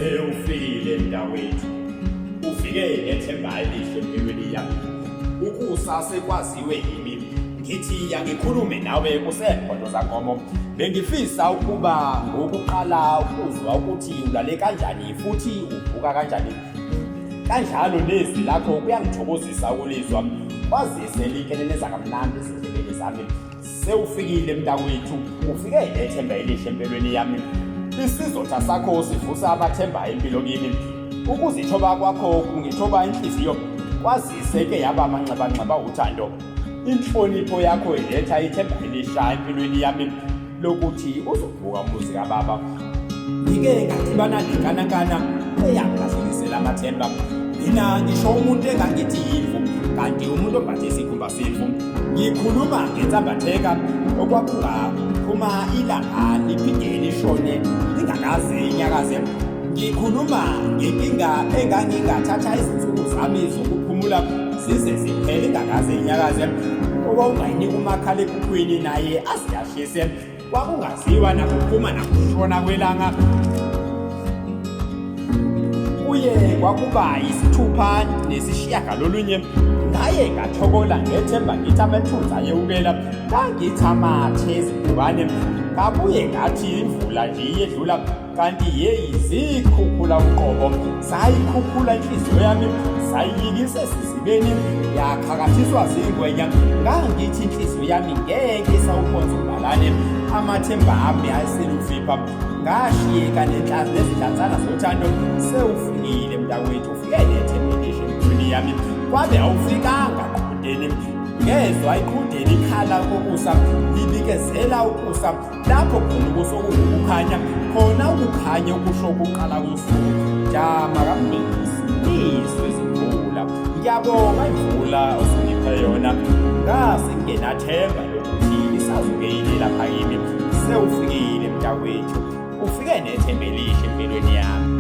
Sewufikile Mtakwethu, ufike nethemba elisha empilweni yami. Ukusa sekwaziwe yimi, ngithi angikhulume nawe kusempondo zankomo. Bengifisa ukuba ngokuqala ukuzwa ukuthi ulale kanjani futhi uvuka kanjani. Kanjalo nezwi lakho kuyangithokozisa ukulizwa. Kwazise likeneleza kamnandi ezindlebeni zami. Sewufikile Mtakwethu, ufike nethemba elisha empilweni yami. Isizotha sakho sivusa amathemba empilo kimi. Ukuzithoba kwakho kungithoba inhliziyo. Kwazise ke yaba amanxeba uthando. Inhlonipho yakho iletha ithemba elisha empilweni yami lokuthi uzovuka umuzi kaBaba. Ngike ngadibana nenkanakana eyangilahlelisela amathemba. Mina ngisho umuntu engangithi yimvu, kanti umuntu ophathe isikhumba semvu. Ngikhuluma ngensambatheka okwakungaphuma ilanga liphinde lishone lingakaze inyakaze. Ngikhuluma ngenkinga engangingathatha izinsuku zami zokuphumula zize ziphele ingakaze inyakaze. Okwawungayinika umakhalekhukhwini naye aziyahlise. Kwakungaziwa nakuphuma nakushona kwelanga. Kuye kwakuba isithupha nesishiyagalolunye. Ngaye ngathokola ngethemba ngithi amathunzi ayewukela. Ngangithi amathe ezindubane. Ngabuye ngathi imvula nje iyedlula, kanti yeyi zikhukhula uqobo. Sayikhukhula inhliziyo yami, sayiyikisa esizibeni, yakhakathiswa zingwenya. Ngangithi inhliziyo yami ngeke isawuphonsa umbalane. Amathemba ami ayeselufipha. Ngashiyeka nezinhlanzana zothando. Sewufikile Mtakwethu, ufike nethemba elisha empilweni yami. Kwabe awufikanga qhudeni, ngezwa iqhudeni ikhala kokusa libikezela ukusa. Lapho khona ukuso ukukhanya, khona ukukhanya okusho ukuqala kosuku. Jama kamnisi izwe izimvula, ngiyabonga imvula osungiphe yona. Ngase ngenathemba lokuthi isazoke lapha kimi. Sewufikile Mtakwethu, ufike nethemba elisha empilweni yami.